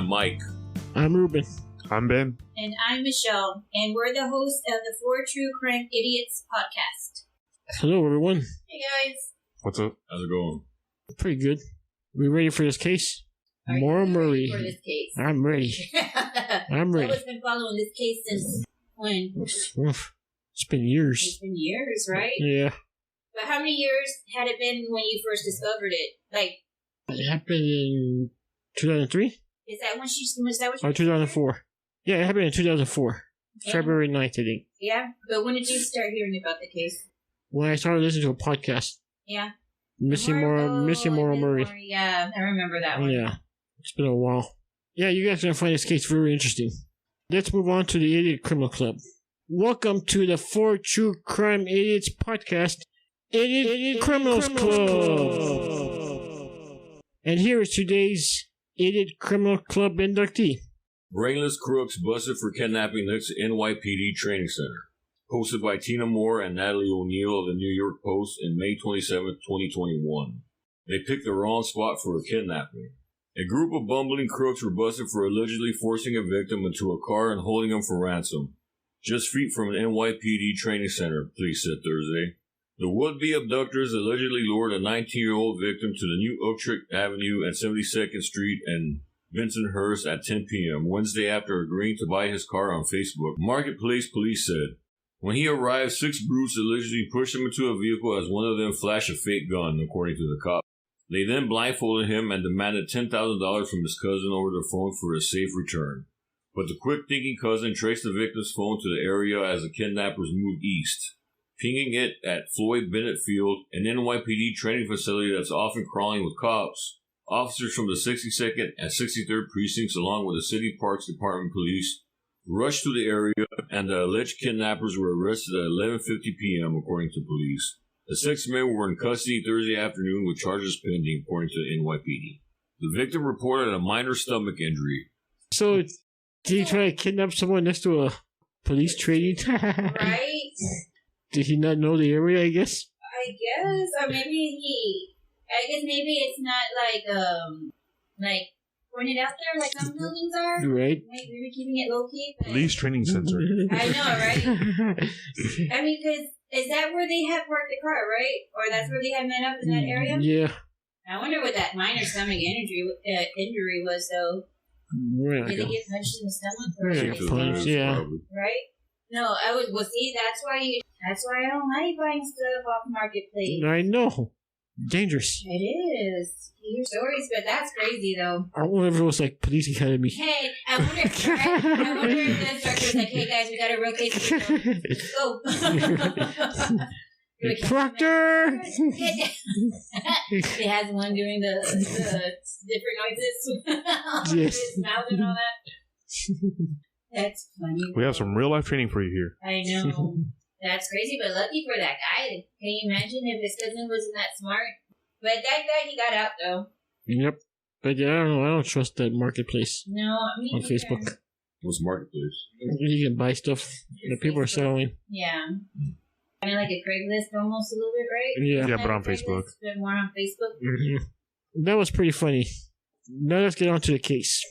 I'm Mike. I'm Ruben. I'm Ben. And I'm Michelle, and we're the hosts of the 4 True Crime Idiots podcast. Hello, everyone. Hey, guys. What's up? How's it going? Pretty good. We ready for this case? Maura Murray. For this case. I'm ready. I'm ready. Someone's been following this case since when? It's been years. It's been years, right? Yeah. But how many years had it been when you first discovered it? Like, it happened in 2003? is that when was that what Or 2004. Yeah, it happened in 2004. Yeah. February 9th, I think. Yeah, but when did you start hearing about the case? When I started listening to a podcast. Yeah. Missing Maura Murray. Yeah, I remember that one. Yeah. It's been a while. Yeah, you guys are going to find this case very interesting. Let's move on to the Idiot Criminal Club. Welcome to the 4 True Crime Idiots podcast, Idiot Criminals Club. And here is today's Idiot Criminal Club inductee. Brainless crooks busted for kidnapping next to NYPD training center. Posted by Tina Moore and Natalie O'Neill of the New York Post in May 27, 2021. They picked the wrong spot for a kidnapping. A group of bumbling crooks were busted for allegedly forcing a victim into a car and holding him for ransom, just feet from an NYPD training center, police said Thursday. The would-be abductors allegedly lured a 19-year-old victim to the new Utrecht Avenue and 72nd Street and Bensonhurst at 10 p.m. Wednesday after agreeing to buy his car on Facebook, Marketplace Police said. When he arrived, 6 brutes allegedly pushed him into a vehicle as one of them flashed a fake gun, according to the cop. They then blindfolded him and demanded $10,000 from his cousin over the phone for a safe return. But the quick-thinking cousin traced the victim's phone to the area as the kidnappers moved east, pinging it at Floyd Bennett Field, an NYPD training facility that's often crawling with cops. Officers from the 62nd and 63rd precincts, along with the City Parks Department police, rushed to the area, and the alleged kidnappers were arrested at 11:50 p.m., according to police. The 6 men were in custody Thursday afternoon with charges pending, according to the NYPD. The victim reported a minor stomach injury. So, did he try to kidnap someone next to a police training? Right? Did he not know the area, I guess? I guess. Or maybe maybe it's not like pointed out there like some buildings are. Right. Maybe keeping it low key. Police training center. I know, right? I mean, because is that where they had parked the car, right? Or that's where they had met up in that area? Yeah. I wonder what that minor stomach injury was, though. Did they get punched in the stomach? Or punched, yeah. Right? No, see, that's why I don't like buying stuff off Marketplace. I know. Dangerous. It is. You hear stories, but that's crazy, though. I wonder if it was like Police Academy. Hey, I wonder if the instructor was like, hey guys, we got a real case. Let's go. Proctor! It has one doing the different noises. Yes. His mouth and all that. That's funny. We have some real life training for you here. I know. That's crazy, but lucky for that guy. Can you imagine if his cousin wasn't that smart? But that guy, he got out, though. Yep. But yeah, I don't know. I don't trust that Marketplace. No, I mean... On Facebook. What's Marketplace? You can buy stuff that people are selling. Yeah. Kind of like a Craigslist almost a little bit, right? Yeah. Yeah, but on Facebook. But more on Facebook. Mm-hmm. That was pretty funny. Now let's get on to the case.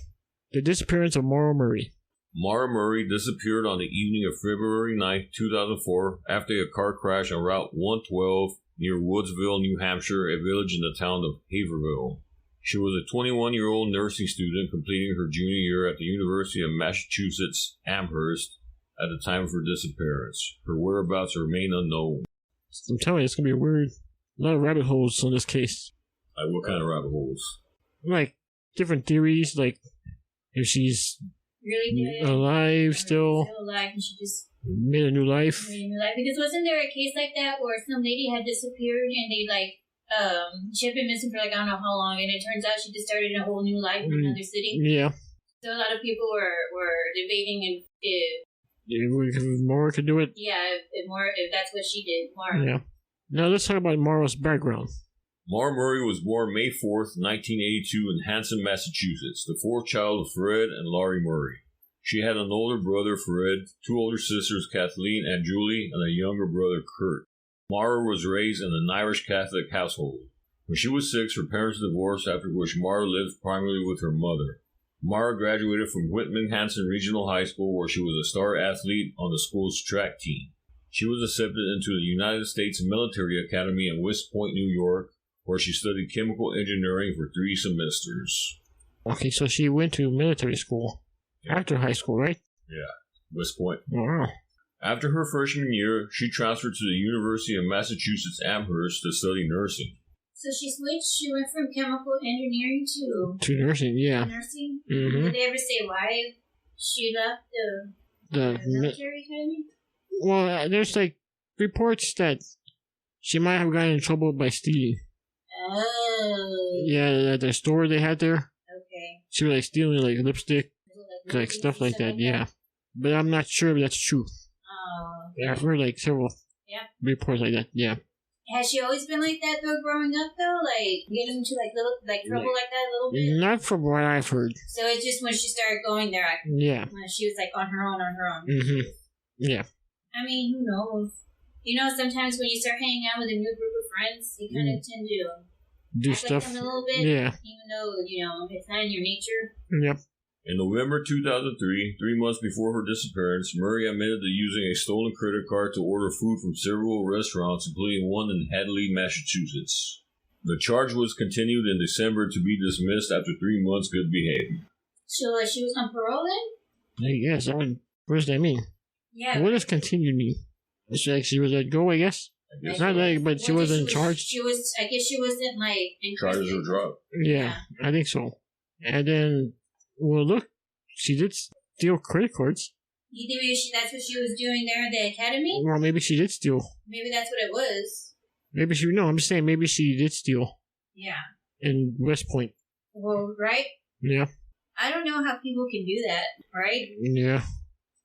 The disappearance of Maura Murray. Maura Murray disappeared on the evening of February 9, 2004, after a car crash on Route 112 near Woodsville, New Hampshire, a village in the town of Haverhill. She was a 21-year-old nursing student completing her junior year at the University of Massachusetts Amherst at the time of her disappearance. Her whereabouts remain unknown. I'm telling you, it's going to be weird. A lot of rabbit holes on this case. Like, what kind of rabbit holes? Like, different theories, like if she's really alive still alive, and she just made a new life. Because wasn't there a case like that where some lady had disappeared and they she had been missing for I don't know how long, and it turns out she just started a whole new life in another city. Yeah. So a lot of people were debating if Maura could do it. Yeah, if that's what she did, Maura. Yeah. Now let's talk about Maura's background. Maura Murray was born May 4th, 1982 in Hanson, Massachusetts, the fourth child of Fred and Laurie Murray. She had an older brother, Fred, 2 older sisters, Kathleen and Julie, and a younger brother, Kurt. Maura was raised in an Irish Catholic household. When she was 6, her parents divorced, after which Maura lived primarily with her mother. Maura graduated from Whitman-Hanson Regional High School, where she was a star athlete on the school's track team. She was accepted into the United States Military Academy in West Point, New York, where she studied chemical engineering for 3 semesters. Okay, so she went to military school after high school, right? Yeah, West Point. Wow. After her freshman year, she transferred to the University of Massachusetts Amherst to study nursing. So she switched. She went from chemical engineering to nursing. Yeah. Nursing. Mm-hmm. Did they ever say why she left the military academy? Well, there's like reports that she might have gotten in trouble by stealing. Oh. Yeah, at the store they had there. Okay. She was like stealing like lipstick, like stuff like that. Yeah, but I'm not sure if that's true. Oh. Yeah, I've heard like several reports like that. Yeah. Has she always been like that though, growing up though? Like getting into like little trouble like that a little bit? Not from what I've heard. So it's just when she started going there, yeah. When she was like on her own. Mm-hmm. Yeah. I mean, who knows? You know, sometimes when you start hanging out with a new group of friends, you kind of tend to do act stuff like them a little bit. Yeah. Even though, you know, it's not in your nature. Yep. In November 2003, 3 months before her disappearance, Murray admitted to using a stolen credit card to order food from several restaurants, including one in Hadley, Massachusetts. The charge was continued in December to be dismissed after 3 months' good behavior. So she was on parole then? I guess. What does that mean? Yeah. What does continued mean? It's like she was let go, I guess? Not like, but she wasn't charged? I guess she wasn't like in Charges were dropped. Yeah, I think so. And then, well, look, she did steal credit cards. You think maybe that's what she was doing there at the academy? Well, maybe she did steal. Maybe that's what it was. No, I'm just saying maybe she did steal. Yeah. In West Point. Well, right? Yeah. I don't know how people can do that, right? Yeah.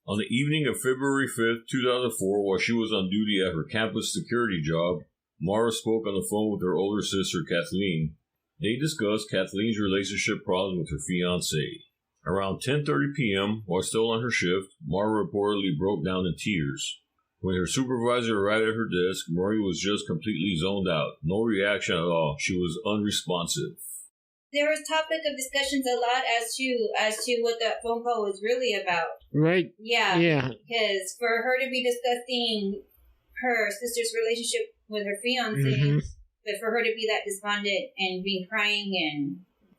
On the evening of February 5th, 2004, while she was on duty at her campus security job, Maura spoke on the phone with her older sister, Kathleen. They discussed Kathleen's relationship problems with her fiancé. Around 10:30 p.m., while still on her shift, Maura reportedly broke down in tears. When her supervisor arrived at her desk, Murray was just completely zoned out. No reaction at all. She was unresponsive. There was topic of discussions a lot as to what that phone call was really about. Right? Yeah. Yeah. Because for her to be discussing her sister's relationship with her fiancé, but for her to be that despondent and be crying and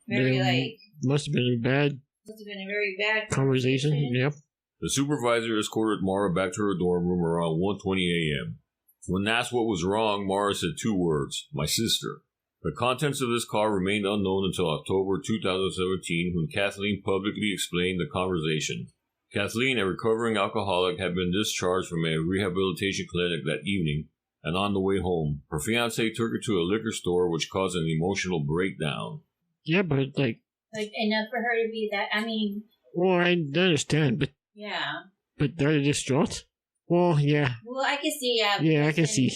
very must have been a very bad conversation. Yep. The supervisor escorted Maura back to her dorm room around 1:20 a.m. When asked what was wrong, Maura said 2 words: my sister. The contents of this call remained unknown until October 2017, when Kathleen publicly explained the conversation. Kathleen, a recovering alcoholic, had been discharged from a rehabilitation clinic that evening, and on the way home, her fiancé took her to a liquor store, which caused an emotional breakdown. Yeah, but like enough for her to be that. I mean, well, I understand, but yeah, but they're distraught. Well, yeah. Well, I can see. Yeah, I can see.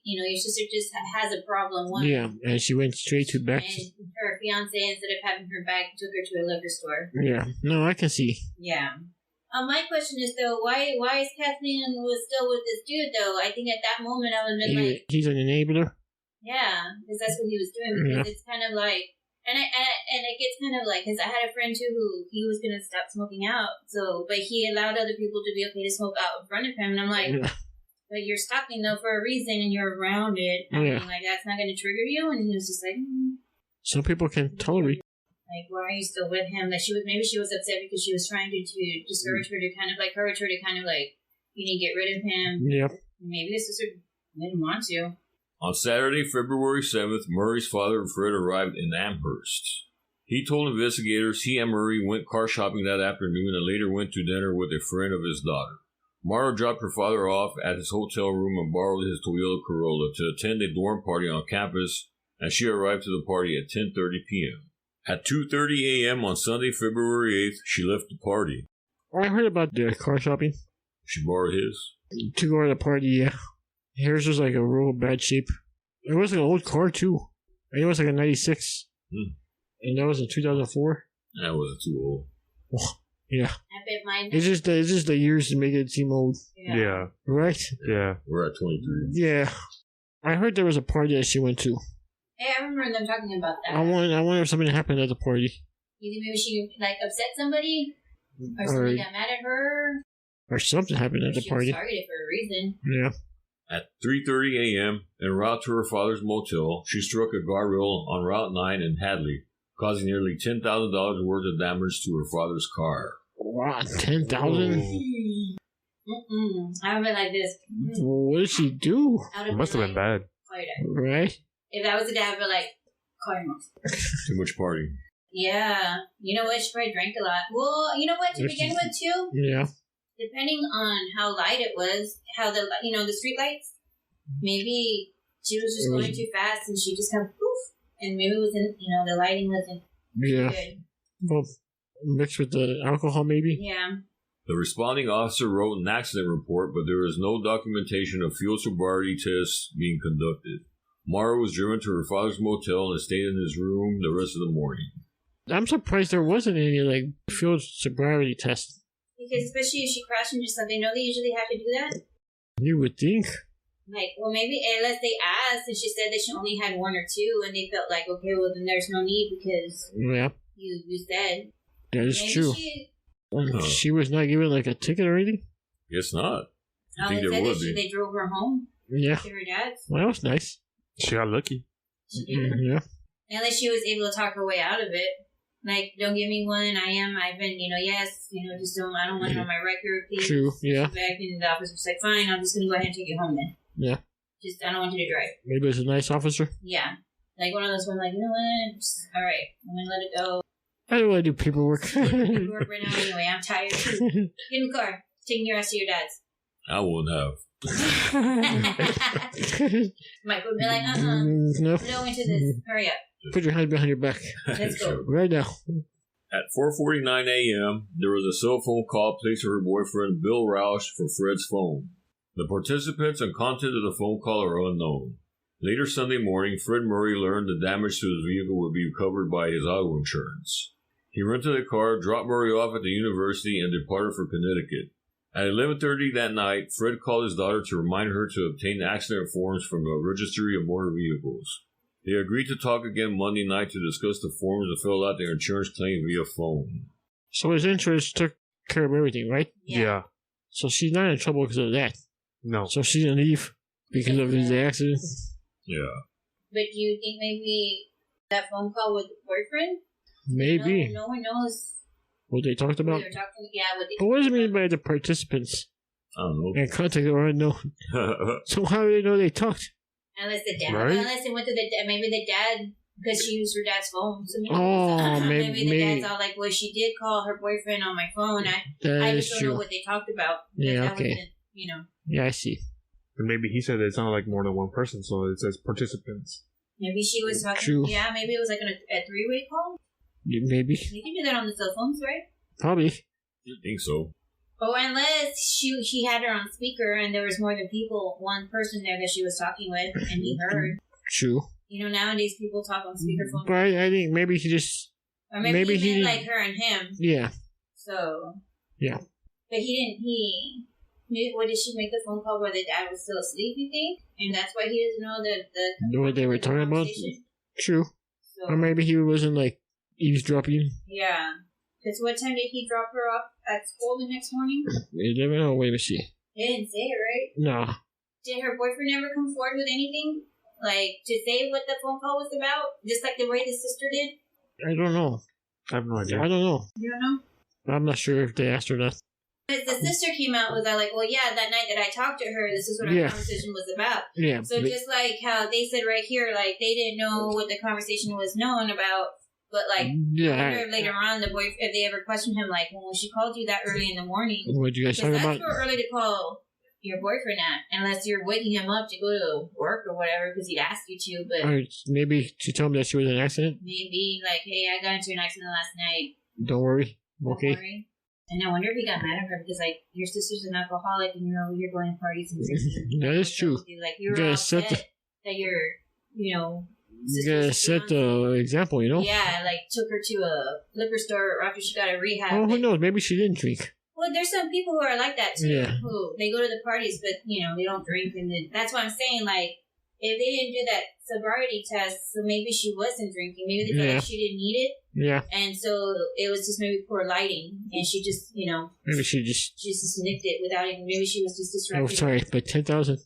You know, your sister just has a problem. Yeah, and she went straight to back. And her fiance, instead of having her back, took her to a liquor store. Yeah, no, I can see. Yeah. My question is though, why is Kathleen was still with this dude though? I think at that moment I would have been like, he's an enabler. Yeah, because that's what he was doing. Because it's kind of like. And it gets kind of like, because I had a friend too who he was going to stop smoking out, but he allowed other people to be okay to smoke out in front of him, and I'm like, but you're stopping though for a reason, and you're around it. I mean, like, that's not going to trigger you, and he was just like, Some people can tolerate. Like, why are you still with him? Like, maybe she was upset because she was trying to discourage her to kind of like, encourage her to kind of like, you need to get rid of him. Yep. Maybe the sister didn't want to. On Saturday, February 7th, Murray's father, Fred, arrived in Amherst. He told investigators he and Murray went car shopping that afternoon and later went to dinner with a friend of his daughter. Maura dropped her father off at his hotel room and borrowed his Toyota Corolla to attend a dorm party on campus, and she arrived to the party at 10:30 p.m. At 2:30 a.m. on Sunday, February 8th, she left the party. I heard about the car shopping. She borrowed his. To go to the party, yeah. Hers was like a real bad shape. It was an old car too. It was like a 96. And that was in 2004. That wasn't too old. Oh, yeah. I bet mine. It's just the years to make it seem old. Yeah. Right? Yeah. We're at 23. Yeah. I heard there was a party that she went to. Hey, I remember them talking about that. I wonder if something happened at the party. You think maybe she like upset somebody, or somebody got mad at her, or something happened at the party. She was targeted for a reason. Yeah. At 3:30 a.m., en route to her father's motel, she struck a guardrail on Route 9 in Hadley, causing nearly $10,000 worth of damage to her father's car. Wow, 10,000? I would be like this. What did she do? It must have been bad. Right? If that was the dad, I'd be like, call him off. Too much party. Yeah. You know what? She probably drank a lot. Well, you know what? To begin with, too? Yeah. Depending on how light it was, how the street lights, maybe she was just going too fast and she just kind of poof. And maybe it wasn't, the lighting wasn't good. Well, mixed with the alcohol, maybe? Yeah. The responding officer wrote an accident report, but there is no documentation of field sobriety tests being conducted. Maura was driven to her father's motel and stayed in his room the rest of the morning. I'm surprised there wasn't any, field sobriety test. Because especially if she crashed into something, they usually have to do that? You would think. Well, maybe unless they asked and she said that she only had one or two and they felt like, okay, well, then there's no need because you said. That is true. She was not given, a ticket or anything? Guess not. I think there would be. They drove her home. Yeah. To her dad's. Well, that was nice. She got lucky. She did. Yeah. Unless she was able to talk her way out of it. Don't give me one. I've been, yes, just don't, I don't want it on my record, please. True, yeah. Back and the officer was like, fine, I'm just going to go ahead and take you home then. Yeah. I don't want you to drive. Maybe it's a nice officer? Yeah. One of those ones, you know what? All right, I'm going to let it go. I don't want to do paperwork. Paperwork right now anyway. I'm tired. Get in the car. Taking your ass to your dad's. I wouldn't have. Mike would be like, No. Go into this. Hurry up. Put your hands behind your back. Let's go. Right now. At 4:49 a.m., there was a cell phone call placed to her boyfriend, Bill Roush, for Fred's phone. The participants and content of the phone call are unknown. Later Sunday morning, Fred Murray learned the damage to his vehicle would be covered by his auto insurance. He rented a car, dropped Murray off at the university, and departed for Connecticut. At 11:30 that night, Fred called his daughter to remind her to obtain accident forms from the Registry of Motor Vehicles. They agreed to talk again Monday night to discuss the forms and fill out their insurance claim via phone. So his insurance took care of everything, right? Yeah. So she's not in trouble because of that. No. So she didn't leave because of his accident? Yeah. But do you think maybe that phone call with the boyfriend? Maybe. No one knows what they talked about? what they were talking, but what does it mean by the participants? I don't know. And contact or unknown. So how do they know they talked? Unless the dad, right? Unless it went to the dad, maybe the dad, because she used her dad's phone. So maybe the dad's all like, well, she did call her boyfriend on my phone. I just don't know what they talked about. Yeah, okay. Yeah, I see. And maybe he said it sounded like more than one person, so it says participants. Maybe she was talking. True. Yeah, maybe it was like a three-way call. Maybe. You can do that on the cell phones, right? Probably. I think so. Oh, unless she had her on speaker and there was more than one person there that she was talking with and he heard. True. Nowadays people talk on speakerphone. But I think maybe he just... Or maybe he meant like her and him. Yeah. So... Yeah. But what did she make the phone call where the dad was still asleep, you think? And that's why he doesn't know what they were talking about? True. So, or maybe he wasn't eavesdropping. Yeah. Because what time did he drop her off at school the next morning? You never know. Wait a see. They didn't say it, right? No. Did her boyfriend ever come forward with anything? To say what the phone call was about? Just like the way the sister did? I don't know. I have no idea. I don't know. You don't know? I'm not sure if they asked her that. But the sister came out with that, well, yeah, that night that I talked to her, this is what our conversation was about. Yeah. So just like how they said right here, they didn't know what the conversation was known about. But I wonder later on, the boy, if they ever questioned him, well, she called you that early in the morning. What did you guys talk about? That's too early to call your boyfriend at, unless you're waking him up to go to work or whatever, because he'd ask you to. But or maybe she told him that she was in an accident. Maybe hey, I got into an accident last night. Don't worry, okay. Don't worry. And I wonder if he got mad at her because your sister's an alcoholic and you're over here going to parties and that is true. You were upset that you're you gotta set the example, Yeah, took her to a liquor store after she got a rehab. Oh, who knows? Maybe she didn't drink. Well, there's some people who are like that too. Yeah. Who they go to the parties, but they don't drink, and that's why I'm saying if they didn't do that sobriety test, so maybe she wasn't drinking. Maybe they felt like she didn't need it. Yeah. And so it was just maybe poor lighting, and she just, maybe she just nicked it without even. Maybe she was just distracted. Oh, sorry, but 10,000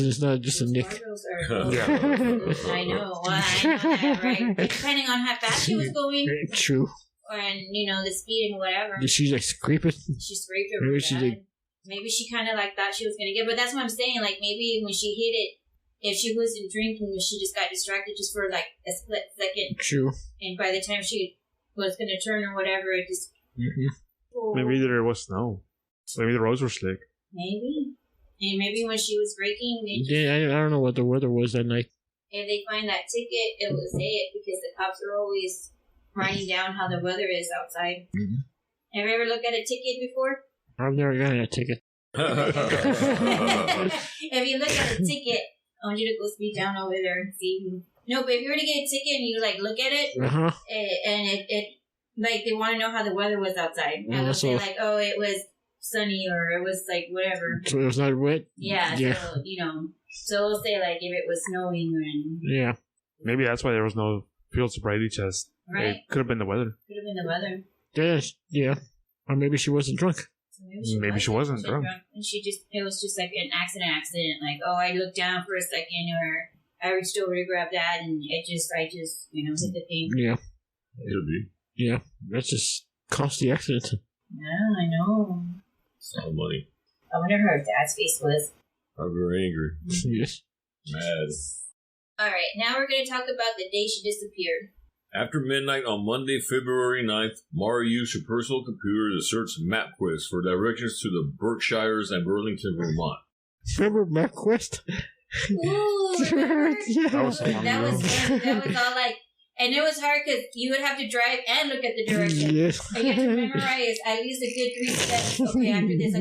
is not just a nick. I know. Well, I know that, right? Depending on how fast she was going. True. And the speed and whatever. Did she scrape it? She scraped it. Maybe she kind of thought she was gonna get, but that's what I'm saying. Like maybe when she hit it, if she wasn't drinking, she just got distracted just for a split second. True. And by the time she was gonna turn or whatever, it just. Mm-hmm. Maybe there was snow. Maybe the roads were slick. Maybe. And maybe when she was braking, I don't know what the weather was that night. If they find that ticket, it will say it because the cops are always writing down how the weather is outside. Mm-hmm. Have you ever looked at a ticket before? I've never gotten a ticket. If you look at a ticket, I want you to go speed down over there and see. No, but if you were to get a ticket and you look at it, and it they want to know how the weather was outside. And they'll say oh, it was sunny or it was whatever. So it was not wet. Yeah. So so we'll say if it was snowing or. Yeah. Maybe that's why there was no field sobriety test. Right. It could have been the weather. Could have been the weather. Yeah. Or maybe she wasn't drunk. So maybe she wasn't drunk. And it was just an accident. I looked down for a second or I reached over to grab that and I just hit the thing. Yeah. Could be. Yeah. That's just costly accident. Yeah, I know. It's a lot of money. I wonder how her dad's face was. I'm very angry. Yes. Mad. Alright, now we're going to talk about the day she disappeared. After midnight on Monday, February 9th, Maura used her personal computer to search MapQuest for directions to the Berkshires and Burlington, Vermont. Remember MapQuest? Ooh, yeah. That was fun. That was all and it was hard because you would have to drive and look at the directions. Yes. And you had to memorize at least a good 3 steps. Okay, after this, I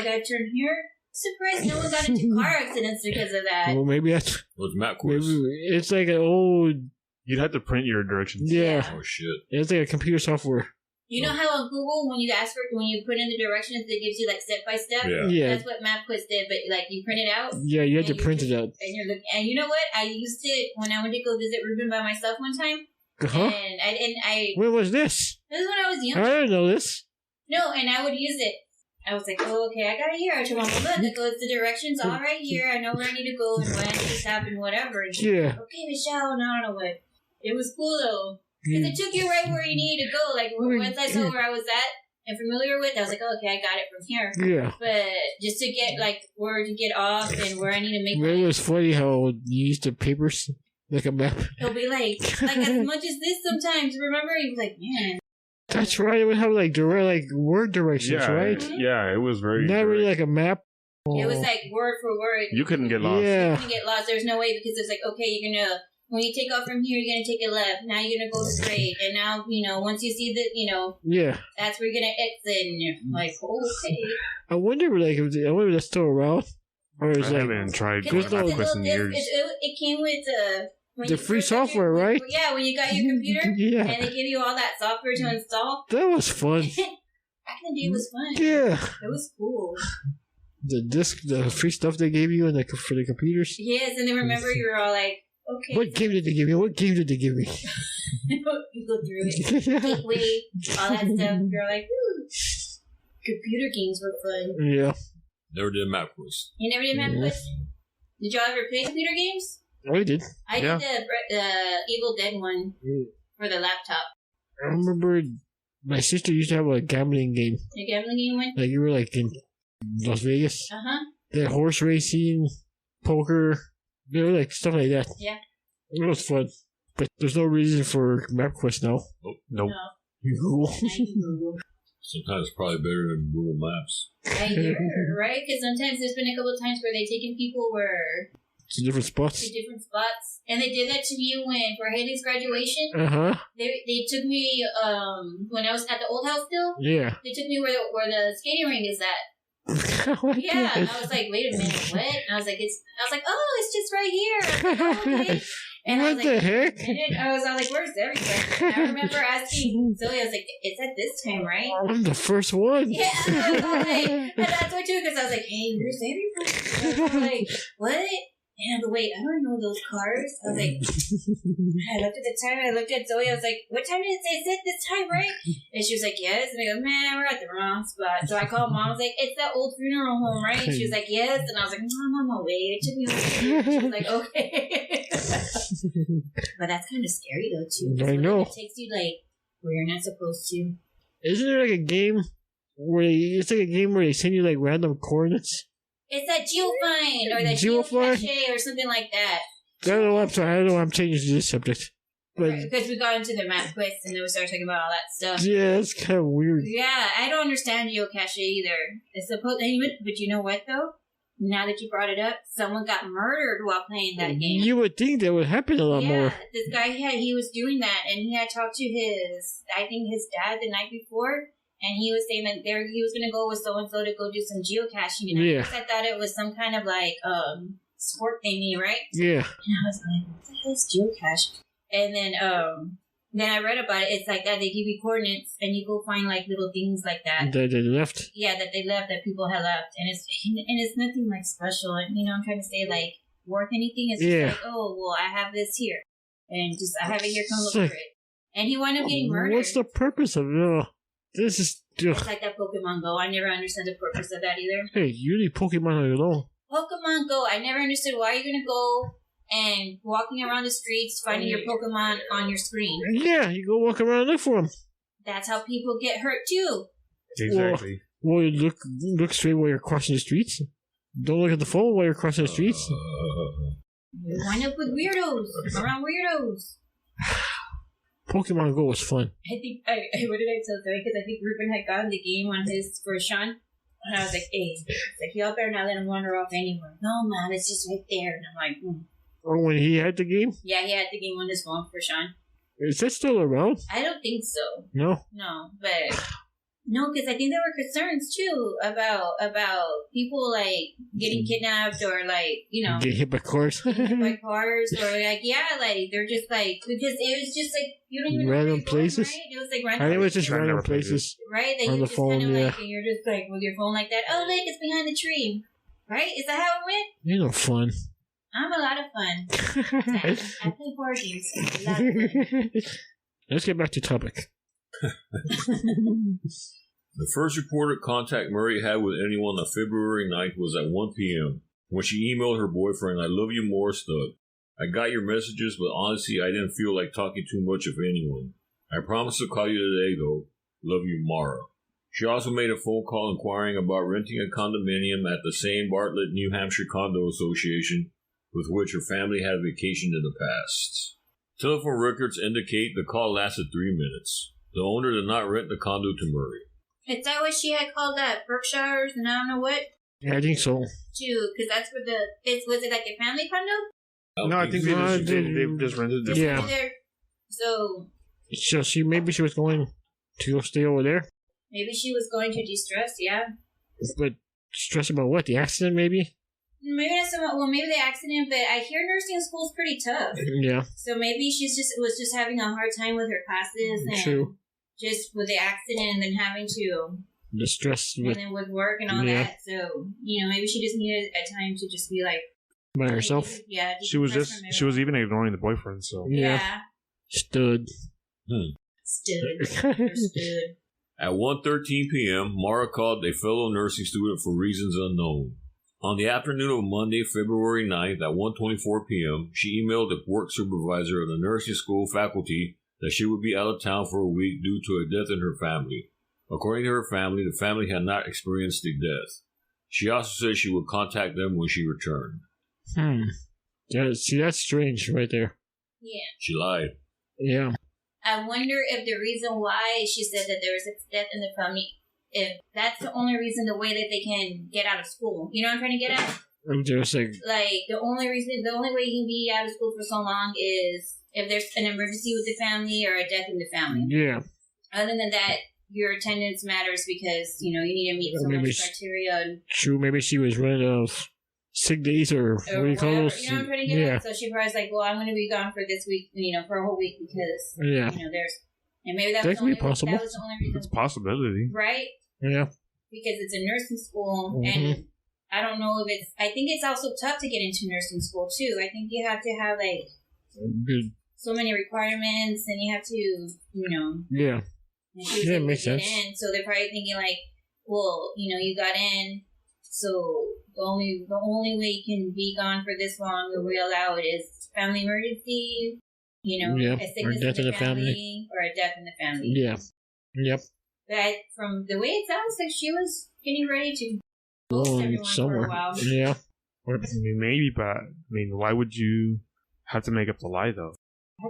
gotta turn here. Surprised no one got into car accidents because of that. Well, maybe that's... What's MapQuest? Maybe it's like an old... You'd have to print your directions. Yeah. Oh, shit. It's like a computer software. You know how on Google, when you put in the directions, it gives you step by step? Yeah. That's what MapQuest did, but you print it out. Yeah, you had to print it out. And you know what? I used it when I went to go visit Ruben by myself one time. Uh-huh. And I when was this? This is when I was young. I didn't know this. No, and I would use it. I was like, oh, okay, I got it here. I told Mom, look, it goes the directions all right here. I know where I need to go and when I need to stop and whatever. And Yeah. Okay, Michelle, no, I don't know what. It was cool though. Because it took you right where you needed to go. Once I saw where I was at and familiar with, I was like, oh, okay, I got it from here. Yeah. But just to get, where to get off and where I need to make It was funny how you used the papers like a map. It'll be as much as this sometimes. Remember? He was like, man. That's right. It would have direct, word directions, right? Yeah, it was very... Not really like a map. It was word for word. You couldn't get lost. Yeah. You couldn't get lost. There's no way because it's okay, you're going to... When you take off from here, you're going to take a left. Now you're going to go straight. And now, once you see yeah, that's where you're going to exit. And you're like, okay. I wonder, if that's still around. Or is I haven't tried MapQuest in years. It came with the free software, right? Yeah, when you got your computer. Yeah. And they give you all that software to install. That was fun. Back in the day, it was fun. Yeah. It was cool. The free stuff they gave you for the computers. Yes, and then remember you were all like, okay. What game did they give me? What game did they give me? You go through it. Gateway, all that stuff. You're like, ooh. Computer games were fun. Yeah. Never did MapQuest. You never did MapQuest? Did y'all ever play computer games? I did. I did the Evil Dead one for the laptop. I remember my sister used to have a gambling game. A gambling game one? You were in Las Vegas. Uh-huh. They had horse racing, poker, stuff like that. Yeah. It was fun. But there's no reason for MapQuest now. Nope. No. Google. Sometimes it's probably better than Google Maps. I hear, right? Because sometimes there's been a couple of times where they've taken people to different spots. And they did that to me for Haley's graduation. Uh-huh. They took me, when I was at the old house still. Yeah. They took me where the skating rink is at. Yeah. And I was like, wait a minute, what? And I was like, oh, it's just right here. I was like, oh, okay. And what the heck? I was like, where's everybody? And I remember asking Zoe, I was like, it's at this time, right? I'm the first one. Yeah. And that's what too, because I was like, hey, where's everybody? And I was like, what? And but wait, I don't know those cars. I was like, I looked at the time. I looked at Zoe. I was like, what time did it say? Is it this time, right? And she was like, yes. And I go, man, we're at the wrong spot. So I called Mom. I was like, it's that old funeral home, right? And she was like, yes. And I was like, Mom, I'm on my way. It took me over. She was like, okay. But that's kind of scary though too. I know. It takes you like where you're not supposed to. Isn't there like a game where they send you like random coordinates? It's that geofind or that Geofind? geocache or something like that. I don't know. I'm sorry. I don't know. I'm changing this subject. But Right, because we got into the map quiz and then we started talking about all that stuff. yeah, it's kind of weird. Yeah, I don't understand geocache either. It's supposed, but you know what though? Now that you brought it up, someone got murdered while playing that game. You would think that would happen a lot more. This guy he was doing that, and he had talked to his dad the night before, and he was saying that he was gonna go with so and so to go do some geocaching. And Yeah. I thought it was some kind of like sport thingy, right? Yeah. And I was like, what the hell is geocache? And then I read about it. It's like that. They give you coordinates, and you go find like little things like that. They left. Yeah, that they left, that people had left, and it's nothing like special. And I'm trying to say like worth anything. It's just like, oh well, I have this here, and just I have it here. Come look for it. And he wound up getting murdered. What's the purpose of it? This is. It's like that Pokemon Go. I never understood the purpose of that either. Hey, you need Pokemon on your own. Pokemon Go. I never understood why you're gonna go and walking around the streets finding your Pokemon on your screen. Yeah, you go walk around and look for them. That's how people get hurt too. Exactly. Well, you look straight while you're crossing the streets. Don't look at the phone while you're crossing the streets. You wind up with weirdos around weirdos. Pokemon Go was fun. I think what did I tell Zoe? Because I think Ruben had gotten the game on his for Sean, and I was like, "Hey, like y'all better not let him wander off anywhere." No, man, it's just right there. And I'm like, Oh, when he had the game? yeah, he had the game on his phone for Sean. Is that still around? I don't think so. No. No, but no, because I think there were concerns too about people like getting kidnapped or like Get hit by cars. hit by cars or like like they're just like because it was just like you don't even know where Random you're going, places? right? It was like I random. think it was just I've random never played places. Right? That On you the just phone, kind of yeah. like, and you're just like with your phone like that. Oh, look, it's behind the tree. Right? Is that how it went? You know, fun. I'm a lot of fun. I play board games. It's a lot of fun. Let's get back to topic. The first reported contact Murray had with anyone on February 9th was at 1 p.m. when she emailed her boyfriend, "I love you more, stud. I got your messages, but honestly, I didn't feel like talking too much of anyone. I promise to call you today, though. Love you, Maura." She also made a phone call inquiring about renting a condominium at the same Bartlett, New Hampshire Condo Association with which her family had vacationed in the past. Telephone records indicate the call lasted 3 minutes. The owner did not rent the condo to Murray. Is that what she had called that? Berkshires and I don't know what? Yeah, I think so. Too, because that's where was it like a family condo? No, I think they just rented it. Just Yeah. over there. So So maybe she was going to go stay over there, maybe she was going to de-stress, yeah. but stress about what? The accident, maybe? Maybe not so much. Well, maybe the accident, but I hear nursing school is pretty tough. Yeah. So maybe was just having a hard time with her classes and True. just with the accident and then having to The stress and with then with work and all Yeah. that. So maybe she just needed a time to just be like by herself. Yeah, She was decompress from she was even ignoring the boyfriend. So yeah. Stood. Stood. At 1:13 p.m., Maura called a fellow nursing student for reasons unknown. On the afternoon of Monday, February 9th at 1:24 p.m., she emailed the work supervisor of the nursing school faculty that she would be out of town for a week due to a death in her family. According to her family, the family had not experienced the death. She also said she would contact them when she returned. Yeah, see, that's strange right there. Yeah. She lied. Yeah. I wonder if the reason why she said that there was a death in the family, if that's the only reason, the way that they can get out of school. You know what I'm trying to get at? I'm just Like, the only way you can be out of school for so long is if there's an emergency with the family or a death in the family. yeah. Other than that, your attendance matters because, you need to meet so much criteria. True, maybe she was running out of sick days or what do you call whatever. those? You know what I'm trying to get at? So she probably was like, well, I'm going to be gone for this week, for a whole week because, Yeah. there's, and maybe that That was could be possible. That was the only reason. it's a possibility. Right? Yeah. Because it's a nursing school, Mhm. and I don't know if it's. I think it's also tough to get into nursing school too. I think you have to have like so many requirements, and you have to, Yeah. Yeah, it makes sense. So they're probably thinking like, well, you got in, so the only way you can be gone for this long that we allow it is family emergency, a sickness in the family, or a death in the family. Yeah. Yep. But from the way it sounds like she was getting ready to ghost everyone somewhere. For a while. Yeah. I mean, maybe, but why would you have to make up the lie though?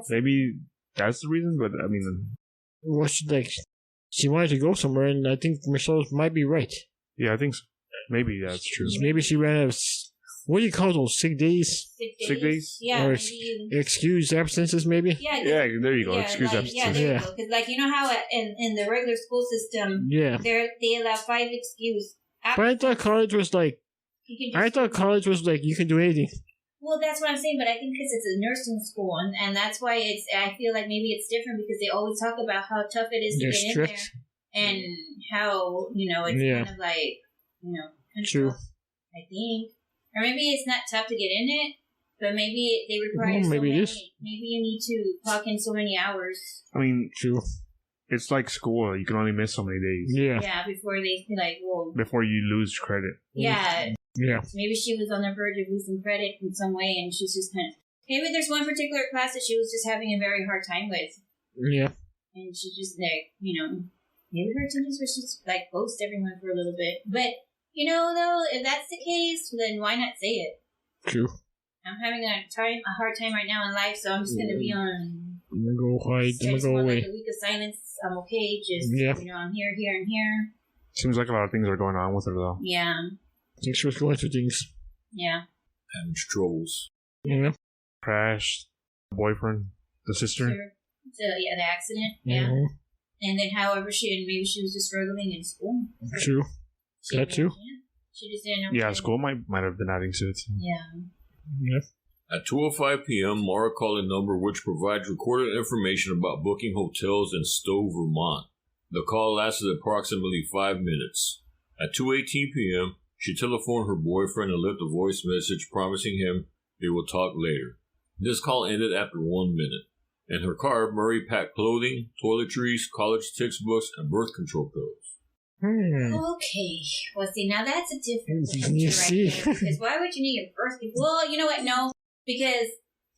Maybe that's the reason, but I mean, well, she wanted to go somewhere, and I think Michelle might be right. Yeah, I think so. Maybe that's true. Maybe she ran out of, what do you call those, sick days? Sick days? Yeah. Or excused absences, maybe? Yeah, there you go. Yeah, Excuse absences. Yeah, there you go. Because, you know how in the regular school system, they allow 5 excuse. But I thought college was like, you can do anything. Well, that's what I'm saying, but I think because it's a nursing school, and that's why I feel like maybe it's different because they always talk about how tough it is to get in there, and how, it's kind of like, kind of True. tough, I think. Or maybe it's not tough to get in it, but maybe they require maybe you need to clock in so many hours. I mean, true. It's like school. You can only miss so many days. Yeah. Yeah, before they like, well. Before you lose credit. Yeah. Yeah. Maybe she was on the verge of losing credit in some way, and she's just kind of. Maybe there's one particular class that she was just having a very hard time with. Yeah. And she just maybe her attendance was just like ghost everyone for a little bit. But though, if that's the case, then why not say it? True. I'm having a hard time right now in life, so I'm just gonna be on. I'm gonna go hide. I'm gonna go away. Like a week of silence. I'm okay. Just I'm here, and here. Seems like a lot of things are going on with her though. Yeah. Thanks for going through things. Yeah. Having troubles. Yeah. Crash, boyfriend, the sister. Sure. The accident. Yeah. Mm-hmm. And then, however, maybe she was just struggling in school. True. That too. She just didn't know. Yeah, school might have been adding to it. Yeah. Yeah. At 2:05 p.m., Maura called a number which provides recorded information about booking hotels in Stowe, Vermont. The call lasted approximately 5 minutes. At 2:18 p.m., she telephoned her boyfriend and left a voice message promising him they would talk later. This call ended after 1 minute. In her car, Murray packed clothing, toiletries, college textbooks, and birth control pills. Okay. Well, see, now that's a different picture right there. Because why would you need your birth? Well, you know what? No. Because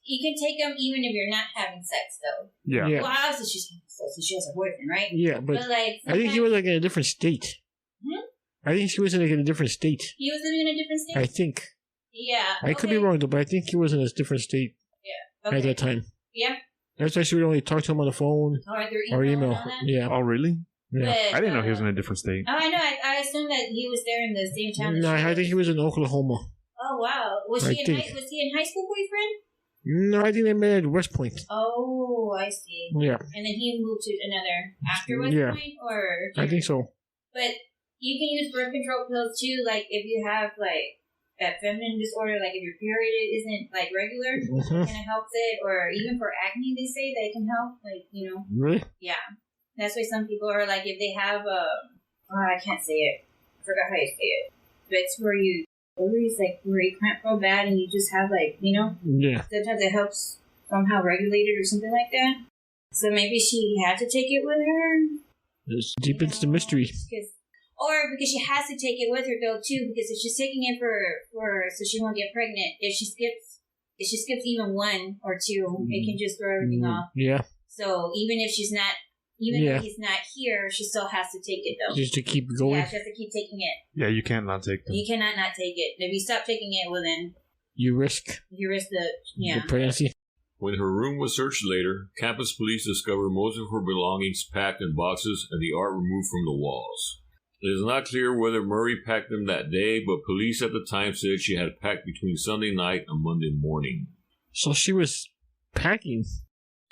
you can take them even if you're not having sex, though. Yeah. Well, obviously she's having sex, so she has a boyfriend, right? Yeah, but like, I think he was like in a different state. I think she was in like in a different state. He was living in a different state? I think. Yeah. I could be wrong though, but I think he was in a different state at that time. Yeah. That's why she would only talk to him on the phone or email. Yeah. Oh, really? Yeah. But, I didn't know he was in a different state. Oh, I know. I assumed that he was there in the same town. No, I think he was in Oklahoma. Oh, wow. Was he in high school boyfriend? No, I think they met at West Point. Oh, I see. Yeah. And then he moved to another after West Point? Or I think so. But you can use birth control pills too, like if you have like that feminine disorder, like if your period isn't like regular, it kind of helps it. Or even for acne, they say that it can help. Like, Really? Yeah. That's why some people are like, if they have I can't say it. I forgot how you say it. But it's where you always like where you cramp real bad and you just have like, Yeah. Sometimes it helps somehow regulate it or something like that. So maybe she had to take it with her. It deepens the mystery. Or because she has to take it with her though too, because if she's taking it for so she won't get pregnant, if she skips even 1 or 2, it can just throw everything off. Yeah. So even if she's not though he's not here, she still has to take it though. Just to keep going. Yeah, she has to keep taking it. Yeah, you can't not take them. You cannot not take it. If you stop taking it, well then you risk the pregnancy. When her room was searched later, campus police discovered most of her belongings packed in boxes and the art removed from the walls. It is not clear whether Murray packed them that day, but police at the time said she had packed between Sunday night and Monday morning. So she was packing.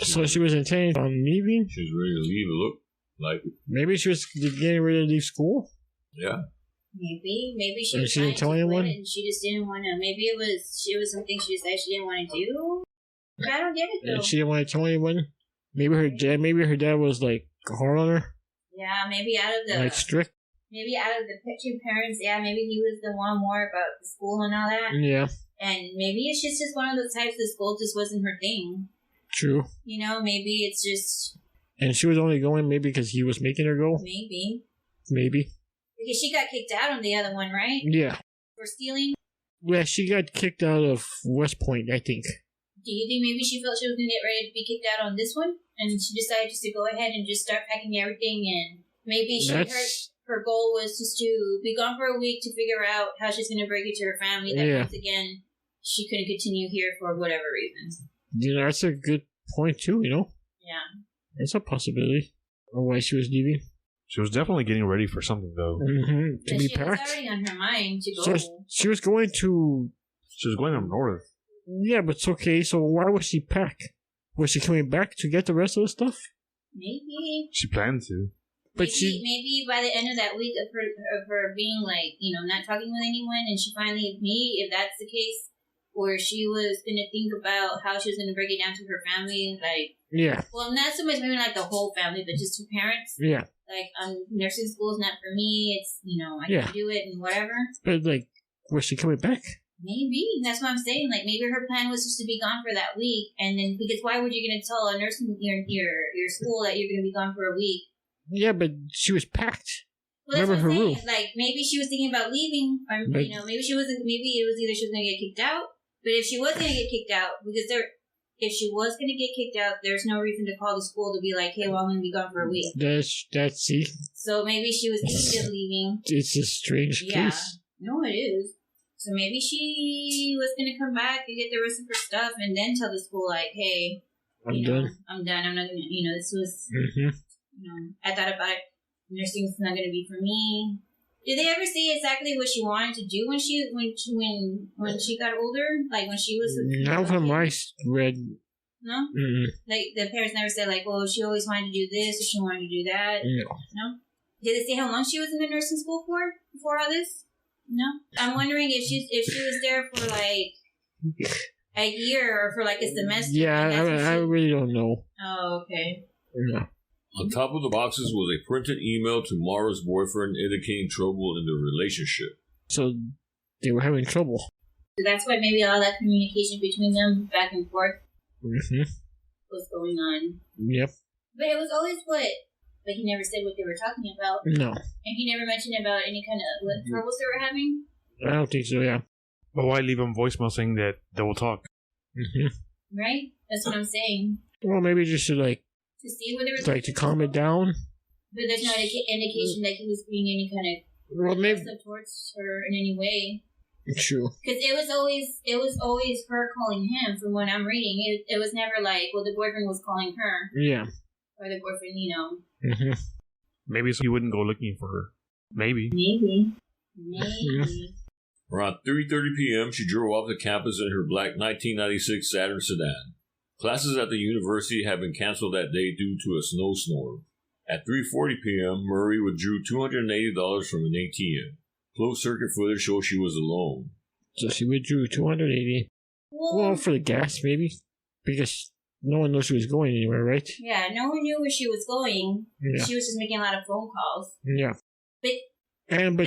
So she was intending on leaving? She was ready to leave, it looked like it. Maybe she was getting ready to leave school? Yeah. Maybe she was didn't tell anyone? And she just didn't want to. Maybe it was something she decided she didn't want to do. But I don't get it though. And she didn't want to tell anyone? Maybe her dad was like hard on her? Yeah, maybe out of the... Like strict? maybe out of the two parents, maybe he was the one more about the school and all that. Yeah. And maybe it's just one of those types of school just wasn't her thing. True. Maybe it's just... And she was only going maybe because he was making her go? Maybe. Because she got kicked out on the other one, right? Yeah. For stealing? Yeah, she got kicked out of West Point, I think. Do you think maybe she felt she was going to get ready to be kicked out on this one? And she decided just to go ahead and just start packing everything, and maybe her goal was just to be gone for a week to figure out how she's going to break it to her family that once again she couldn't continue here for whatever reason. That's a good point too, Yeah. That's a possibility of why she was leaving. She was definitely getting ready for something, though. Mm-hmm. To be packed. She was already on her mind to go. So she was going to... She was going up north. Yeah, but it's okay. So why was she packed? Was she coming back to get the rest of the stuff? Maybe. She planned to. But maybe by the end of that week of her being not talking with anyone, and she finally, if that's the case, where she was going to think about how she was going to break it down to her family, well, not so much maybe like the whole family, but just her parents. Yeah. Nursing school is not for me. It's, I can do it and whatever. But, was she coming back? Maybe. That's what I'm saying. Maybe her plan was just to be gone for that week, and then, because why would you going to tell a nursing, your school that you're going to be gone for a week? Yeah, but she was packed. Well, that's remember what her I'm room. saying. Maybe she was thinking about leaving, or, maybe she wasn't, maybe it was either she was going to get kicked out, but if she was going to get kicked out, if she was going to get kicked out, there's no reason to call the school to be like, hey, well, I'm going to be gone for a week. See? So maybe she was thinking of leaving. It's a strange case. No, it is. So maybe she was going to come back and get the rest of her stuff and then tell the school, hey, I'm done. I'm done. I'm not going to, this was, I thought about it. Nursing's not going to be for me. Did they ever say exactly what she wanted to do when she got older? When she was... Not from I read. No? Mm-mm. The parents never said, she always wanted to do this or she wanted to do that? No? Did they say how long she was in the nursing school for before all this? No? I'm wondering if she was there for, a year or for, a semester. Yeah, I really don't know. Oh, okay. Yeah. On top of the boxes was a printed email to Maura's boyfriend indicating trouble in their relationship. So they were having trouble. So that's why maybe all that communication between them back and forth was going on. Yep. But it was always what? But he never said what they were talking about. No. And he never mentioned about any kind of what troubles they were having? I don't think so, yeah. But why leave them voicemail saying that they will talk? Right? That's what I'm saying. Well, maybe just to to see what they were to calm it down. But there's no indication that he was being any kind of aggressive towards her in any way. True. Because it was always her calling him. From what I'm reading, it was never the boyfriend was calling her. Yeah. Or the boyfriend, Maybe so he wouldn't go looking for her. Maybe. Around 3:30 p.m., she drove off the campus in her black 1996 Saturn sedan. Classes at the university had been canceled that day due to a snowstorm. At 3:40 p.m., Murray withdrew $280 from an ATM. Closed circuit footage showed she was alone. So she withdrew $280. Well, for the gas, maybe? Because no one knows she was going anywhere, right? Yeah, no one knew where she was going. Yeah. She was just making a lot of phone calls. Yeah. But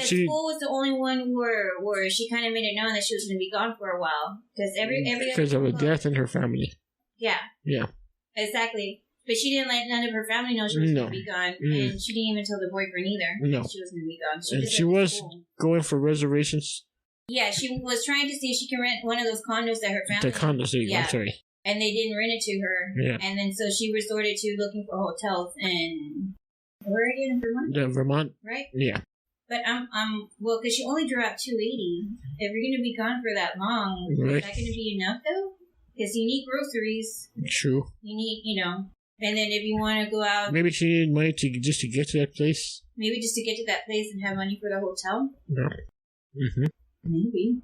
school was the only one where she kind of made it known that she was going to be gone for a while. Because of a death in her family. Yeah. Yeah. Exactly. But she didn't let none of her family know she was going to be gone. And she didn't even tell the boyfriend either that she was going to be gone. She was going for reservations. Yeah, she was trying to see if she can rent one of those condos that her family... The condos, there you go, I'm sorry. And they didn't rent it to her. Yeah. And then so she resorted to looking for hotels in... Where again? Vermont? Vermont. Right? Yeah. But because she only drew out $280. If you're going to be gone for that long, is that going to be enough though? Because you need groceries. True. You need, and then if you want to go out, maybe she needed money to get to that place. Maybe just to get to that place and have money for the hotel. Yeah. Maybe.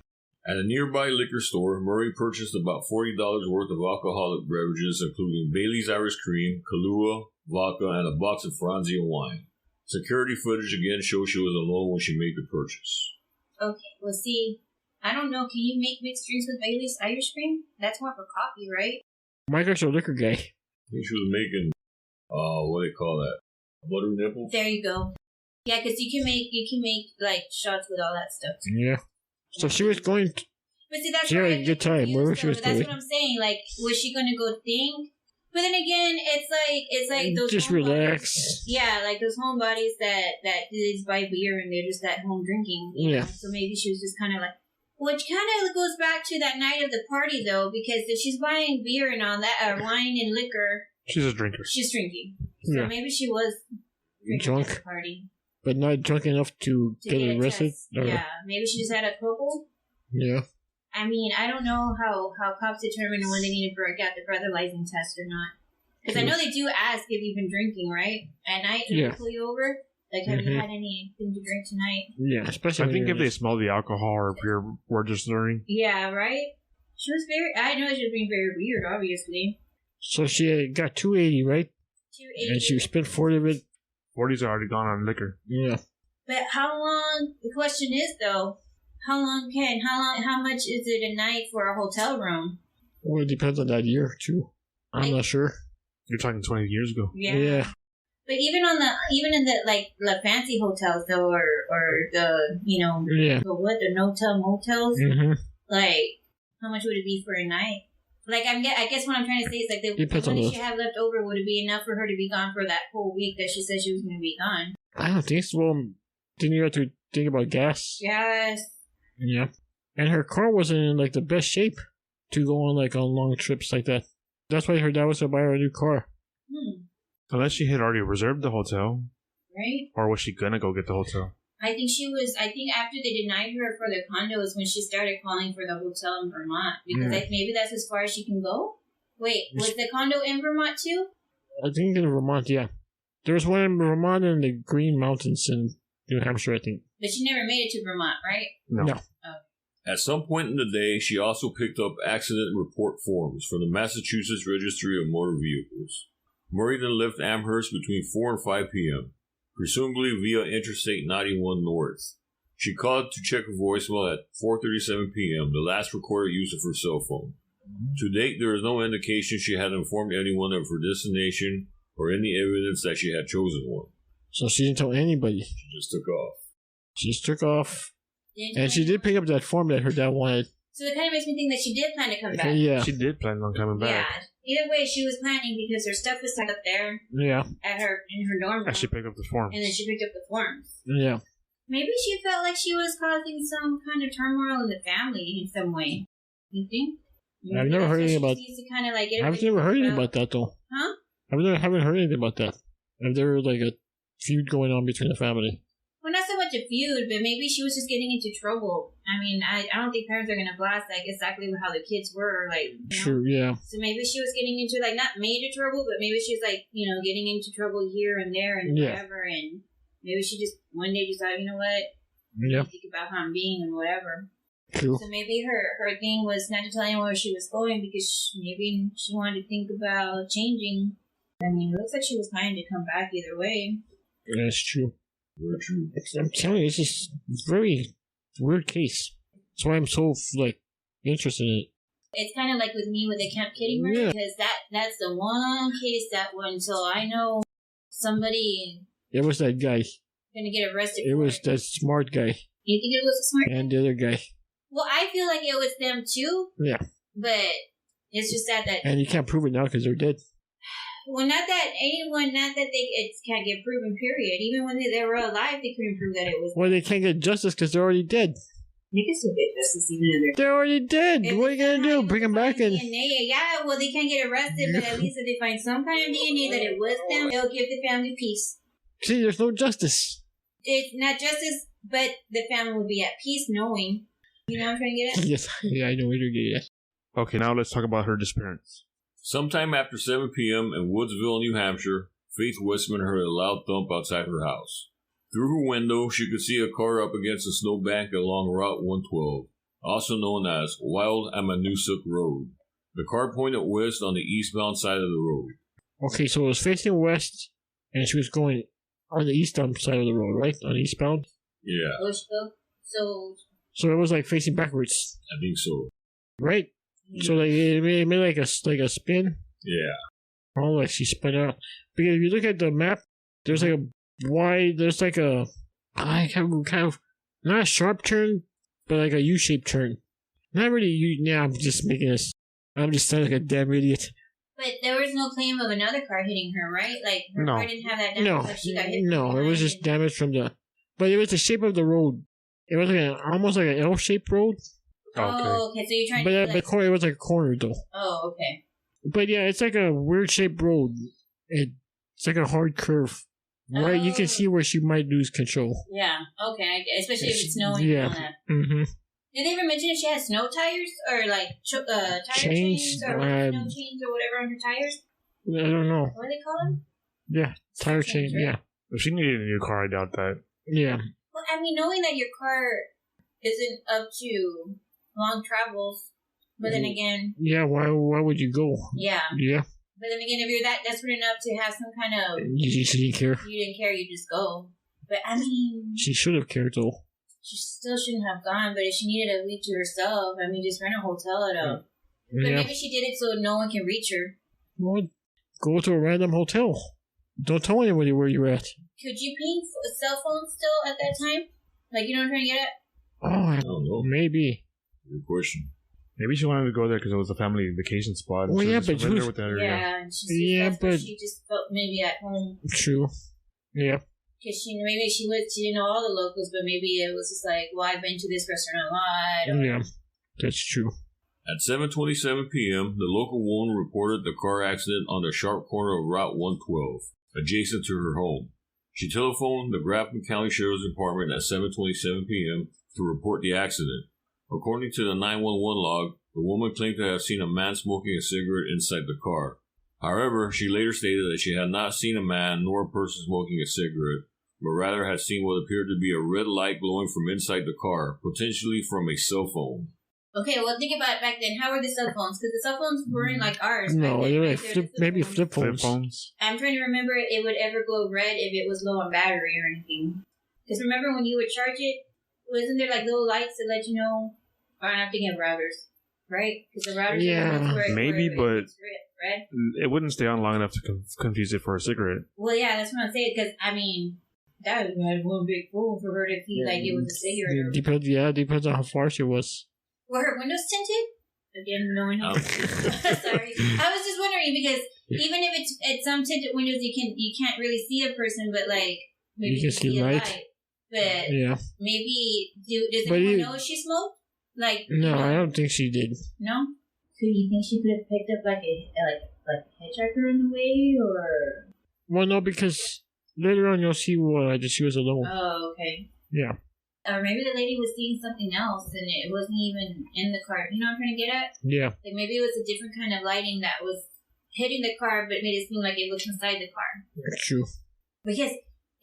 At a nearby liquor store, Murray purchased about $40 worth of alcoholic beverages, including Bailey's Irish Cream, Kahlua, vodka, and a box of Franzia wine. Security footage again shows she was alone when she made the purchase. Okay, well, see, I don't know. Can you make mixed drinks with Bailey's Irish Cream? That's more for coffee, right? Mike's a liquor guy. I think she was making, what do they call that? Butter nipples? There you go. Yeah, because you can make like shots with all that stuff. Yeah. So she was going. But see, that's She had why a good time. Where was she was that's going? what I'm saying. Like, was she gonna go think? But then again, it's like those just homebodies. relax. Yeah, like those homebodies that just buy beer and they're just at home drinking. You know? So maybe she was just kind of like, which kind of goes back to that night of the party though, because if she's buying beer and all that, wine and liquor, she's a drinker. She's drinking. So maybe she was drunk at the party, but not drunk enough to get arrested. Yeah, maybe she just had a couple. Yeah. I mean, I don't know how cops determine when they need to break out the breathalyzing test or not. Because I know they do ask if you've been drinking, right? At night, when they pull you over. Like, have you had anything to drink tonight? Yeah, especially. I think if they smell the alcohol or if you're registering. Yeah, right? She was I know she was being very weird, obviously. So she got 280, right? 280. And she spent 40 of it. 40's already gone on liquor. Yeah. But how long, the question is though, how much is it a night for a hotel room? Well, it depends on that year, too. I'm not sure. You're talking 20 years ago. Yeah. But even in the like the fancy hotels though, or the the no-tell motels, like how much would it be for a night? Like I guess what I'm trying to say is like the money she had left over, would it be enough for her to be gone for that whole week that she said she was going to be gone? I don't think so. Well, didn't you have to think about gas? Yes. Yeah. And her car wasn't in like the best shape to go on like on long trips like that. That's why her dad was to buy her a new car. Unless she had already reserved the hotel. Right. Or was she gonna go get the hotel? I think after they denied her for the condo is when she started calling for the hotel in Vermont. Because maybe that's as far as she can go. Wait, was the condo in Vermont too? I think in Vermont, yeah. There's one in Vermont and the Green Mountains in New Hampshire, I think. But she never made it to Vermont, right? No. Oh. At some point in the day, she also picked up accident report forms from the Massachusetts Registry of Motor Vehicles. Murray then left Amherst between 4 and 5 p.m., presumably via Interstate 91 North. She called to check her voicemail at 4:37 p.m., the last recorded use of her cell phone. To date, there is no indication she had informed anyone of her destination or any evidence that she had chosen one. So she didn't tell anybody. She just took off. She just took off. And she did pick up that form that her dad wanted. So it kind of makes me think that she did plan to come back. Yeah. She did plan on coming back. Yeah. Either way, she was planning because her stuff was set up there. Yeah. In her dorm room. And she picked up the forms. And then she picked up the forms. Yeah. Maybe she felt like she was causing some kind of turmoil in the family in some way. You think? I've never heard anything about. Kind of like I've never heard anything about that though. Huh? Haven't heard anything about that. If there was like a feud going on between the family. Well, not so much a feud, but maybe she was just getting into trouble. I mean, I don't think parents are gonna blast like exactly how the kids were, like. True, yeah. So maybe she was getting into like not major trouble, but maybe she was like getting into trouble here and there and whatever, and maybe she just one day decided, you know what? Yeah. Think about how I'm being and whatever. True. So maybe her thing was not to tell anyone where she was going because maybe she wanted to think about changing. I mean, it looks like she was planning to come back either way. That's true. Very true. I'm telling you, it's just a very weird case. That's why I'm so interested in it. It's kind of like with me with the Camp Kitty murder because that's the one case that until I know somebody. It was that guy. Gonna get arrested. It was that smart guy. You think it was a smart guy? And the other guy. Well, I feel like it was them too. Yeah. But it's just that. And you can't prove it now because they're dead. Well, not that it can't get proven, period. Even when they were alive, they couldn't prove that it was. Well, they can't get justice because they're already dead. They can still get justice even if they're already dead. What are you going to do? Bring them back and. DNA. Yeah, well, they can't get arrested, but at least if they find some kind of DNA that it was them, it'll give the family peace. See, there's no justice. It's not justice, but the family will be at peace knowing. You know what I'm trying to get at? Yes, yeah, I know what you're getting at. Okay, now let's talk about her disappearance. Sometime after 7 p.m. in Woodsville, New Hampshire, Faith Westman heard a loud thump outside her house. Through her window, she could see a car up against a snowbank along Route 112, also known as Wild Amanuset Road. The car pointed west on the eastbound side of the road. Okay, so it was facing west, and she was going on the eastbound side of the road, right? On the eastbound? Yeah. So it was like facing backwards. I think so. Right? So like it made like a spin. Yeah. Oh, like she spun out. Because if you look at the map, there's like a wide. There's like I kind of not a sharp turn, but like a U-shaped turn. Not really. I'm just making this. I'm just sounding like a damn idiot. But there was no claim of another car hitting her, right? Like her car didn't have that damage. No, like she got hit no, it was just damage from the. But it was the shape of the road. It was like almost like an L-shaped road. Oh, okay. So you're trying to. But it was like a corner though. Oh, okay. But yeah, it's like a weird shaped road. It's like a hard curve. Right, you can see where she might lose control. Yeah. Okay. Especially if it's snowing. Yeah. Mm-hmm. Did they ever mention if she has snow tires or like tire chains or snow chains or whatever on her tires? I don't know. What do they call them? Yeah, tire chains. Right? Yeah. If she needed a new car, I doubt that. Yeah. Well, I mean, knowing that your car isn't up to long travels, but then again. Yeah. Why would you go? Yeah. Yeah. But then again, if you're that desperate enough to have some kind of. You didn't care. You didn't care. You just go. But I mean. She should have cared though. She still shouldn't have gone, but if she needed a week to herself, I mean, just rent a hotel at a. But maybe she did it so no one can reach her. Well, go to a random hotel. Don't tell anybody where you're at. Could you ping cell phones still at that time? Like, you know what I'm trying to get at? Oh, I don't know. Maybe. Good question. Maybe she wanted to go there because it was a family vacation spot. Well, yeah, but with that area. But she just felt maybe at home. True. Yeah. Because she didn't know all the locals, but maybe it was just like, well, I've been to this restaurant a lot. Yeah, that's true. At 7:27 p.m., the local woman reported the car accident on the sharp corner of Route 112, adjacent to her home. She telephoned the Grafton County Sheriff's Department at 7:27 p.m. to report the accident. According to the 911 log, the woman claimed to have seen a man smoking a cigarette inside the car. However, she later stated that she had not seen a man nor a person smoking a cigarette, but rather had seen what appeared to be a red light glowing from inside the car, potentially from a cell phone. Okay, well, think about it back then. How were the cell phones? Because the cell phones weren't like ours. No, they were maybe flip phones. I'm trying to remember it would ever glow red if it was low on battery or anything. Because remember when you would charge it, wasn't there like little lights that let you know? Or I'm thinking of routers, right? Because the routers maybe, but red. It wouldn't stay on long enough to confuse it for a cigarette. Well, yeah, that's what I'm saying. Because I mean, that would have one big fool for her to feel like it was a cigarette. Depends on how far she was. Were her windows tinted? Again, no one knows. Sorry, I was just wondering because even if it's some tinted windows, you can't really see a person, but like maybe you can see light. But yeah, maybe does anyone know if she smoked? Like no, I don't think she did. No. So you think she could have picked up like a hitchhiker on the way, or? Well, no, because later on you'll see that she was alone. Oh, okay. Yeah. Or maybe the lady was seeing something else and it wasn't even in the car. You know what I'm trying to get at? Yeah. Like maybe it was a different kind of lighting that was hitting the car but made it seem like it was inside the car. That's true. Because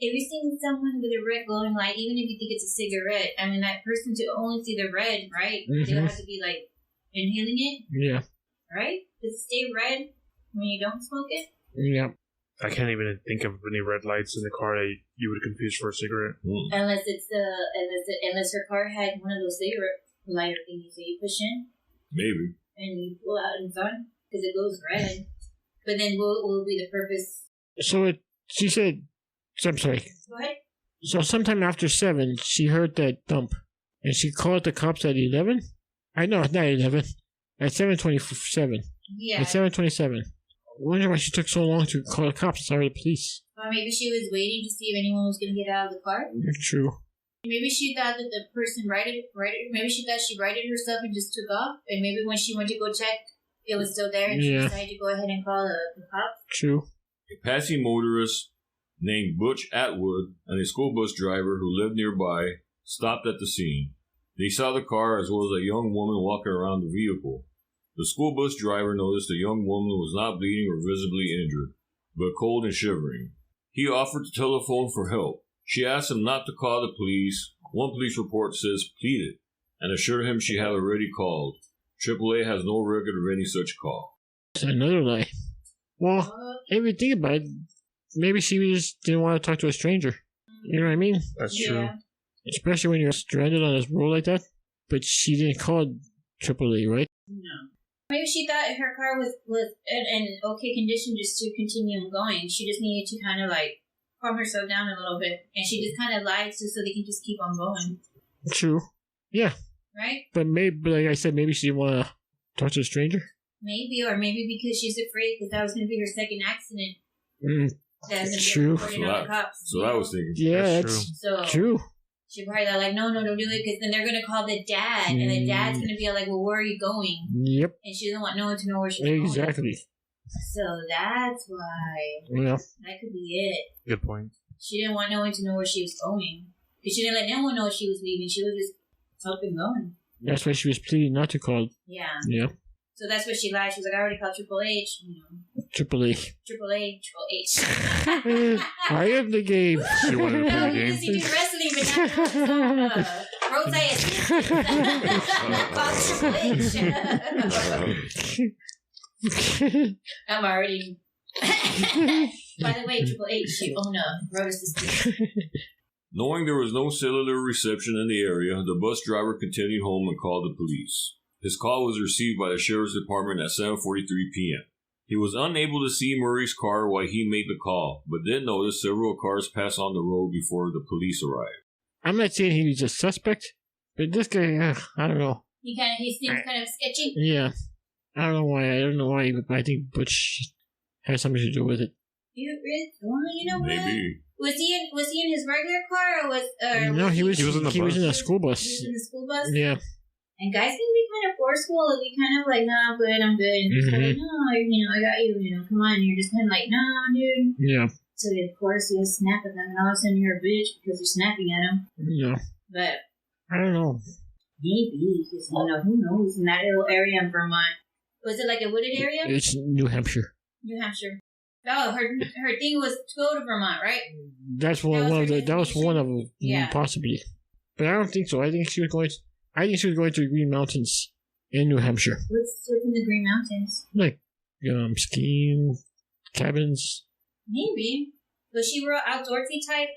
if you're seeing someone with a red glowing light, even if you think it's a cigarette, I mean, that person to only see the red, right? Mm-hmm. They'll have to be like inhaling it. Yeah. Right? Does it stay red when you don't smoke it? Yeah. I can't even think of any red lights in the car that you would confuse for a cigarette. Unless unless her car had one of those cigarette lighter thingies that you push in. Maybe. And you pull out in front because it glows red. But then what will be the purpose? So she said, I'm sorry. Go ahead. So sometime after 7, she heard that thump. And she called the cops at 11? I know, not 11. At 7:27. Yeah. At 7:27. I wonder why she took so long to call the cops or the police. Or maybe she was waiting to see if anyone was going to get out of the car. True. Maybe she thought that the person maybe she thought she righted herself and just took off. And maybe when she went to go check, it was still there and she decided to go ahead and call the cops. True. A passing motorist named Butch Atwood and a school bus driver who lived nearby stopped at the scene. They saw the car as well as a young woman walking around the vehicle. The school bus driver noticed the young woman was not bleeding or visibly injured, but cold and shivering. He offered to telephone for help. She asked him not to call the police. One police report says pleaded, and assured him she had already called. AAA has no record of any such call. That's another lie. Well, if you think about it, maybe she just didn't want to talk to a stranger. You know what I mean? That's true. Especially when you're stranded on this road like that. But she didn't call AAA, right? No. Maybe she thought her car was in okay condition just to continue going. She just needed to kind of like calm herself down a little bit. And she just kind of lied so they can just keep on going. True. Yeah. Right? But maybe, like I said, maybe she didn't want to talk to a stranger. Maybe, or maybe because she's afraid because that was going to be her second accident. That's true. So I was thinking. Yeah, that's true. She probably like, no, don't do it, because then they're going to call the dad, and the dad's going to be like, well, where are you going? Yep. And she doesn't want no one to know where she's going. Exactly. So that's why. Yeah. That could be it. Good point. She didn't want no one to know where she was going. Because she didn't let no one know she was leaving. She was just up and going. That's why she was pleading not to call. Yeah. Yeah. So that's what she lied. She was like, I already called Triple H. Triple H. Triple H. I am the game. She wanted to play the game. He did wrestling, but not Triple H. I'm already. By the way, Triple H, you own a road assistant. Knowing there was no cellular reception in the area, the bus driver continued home and called the police. His call was received by the sheriff's department at 7:43 p.m. He was unable to see Murray's car while he made the call, but did notice several cars pass on the road before the police arrived. I'm not saying he was a suspect, but this guy, I don't know. He seems kind of sketchy. Yeah. I don't know why, but I think Butch has something to do with it. You know what? Maybe. Was he in his regular car or was? No, he was in the bus. He was in a school bus. He was in the school bus. Yeah. And guys can be kind of forceful and be kind of like, no, I'm good. And just like, no, I got you. Come on. And you're just kind of like, no, dude. Yeah. So of course he'll snap at them, and all of a sudden you're a bitch because you're snapping at him. Yeah. But I don't know. Maybe because who knows in that little area in Vermont. Was it like a wooded area? It's New Hampshire. New Hampshire. Oh, her thing was to go to Vermont, right? That's one of them. Yeah. Possibly. But I don't think so. I think she was going to the Green Mountains in New Hampshire. What's in the Green Mountains? Like skiing, cabins. Maybe. Was she real outdoorsy type?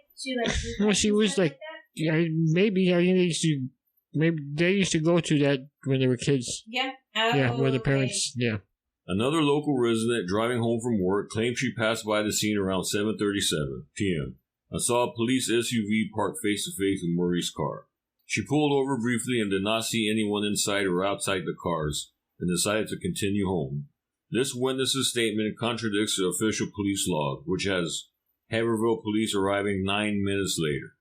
Well, she was like maybe. I think they used to go to that when they were kids. Yeah. Where the parents. Okay. Yeah. Another local resident driving home from work claimed she passed by the scene around 7:37 p.m. and saw a police SUV parked face-to-face with Murray's car. She pulled over briefly and did not see anyone inside or outside the cars and decided to continue home. This witness's statement contradicts the official police log, which has Haverhill police arriving 9 minutes later.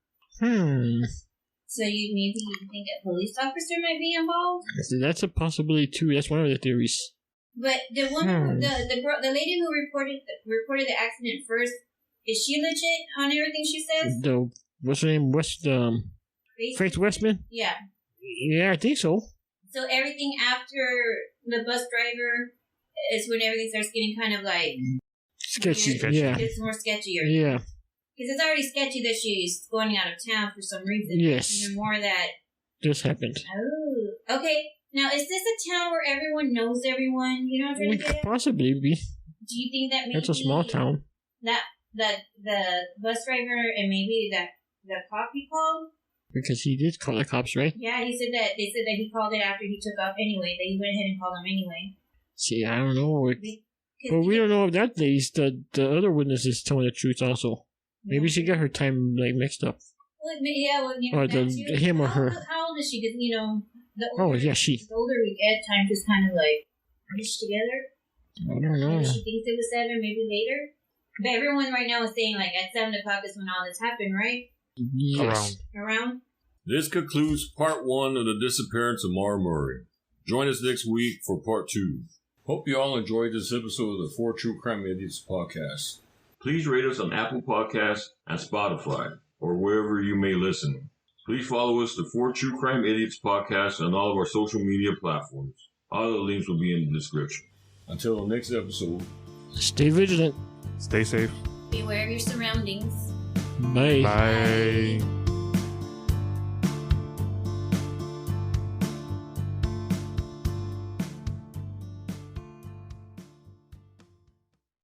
So you think a police officer might be involved? That's a possibility too. That's one of the theories. But the one, the lady who reported the accident first, is she legit on everything she says? What's her name? Faith Westman? Yeah. Yeah, I think so. So everything after the bus driver is when everything starts getting kind of like sketchy. Weird. Yeah. It's more sketchier. Yeah. Because it's already sketchy that she's going out of town for some reason. Yes. Even more that this happened. Oh, okay. Now, is this a town where everyone knows everyone? You know what I'm trying to say? Possibly be. Do you think that maybe... It's a small town. That the bus driver and maybe the cop he called? Because he did call the cops, right? Yeah, they said that he called it after he took off anyway. That he went ahead and called them anyway. See, I don't know. But we don't know if that lady's the other witness is telling the truth also. Yeah. Maybe she got her time mixed up. Well, yeah, or him or her. How old is she? Because the older we get, time just kind of like pushed together. I don't know. Maybe she thinks it was 7, maybe later. But everyone right now is saying like at 7 o'clock is when all this happened, right? Yes. Around. This concludes part 1 of the disappearance of Maura Murray. Join us next week for part 2. Hope you all enjoyed this episode of the 4 True Crime Idiots podcast. Please rate us on Apple Podcasts and Spotify, or wherever you may listen. Please follow us, the 4 True Crime Idiots podcast, on all of our social media platforms. All the links will be in the description. Until the next episode, stay vigilant. Stay safe. Beware of your surroundings. Bye. Bye.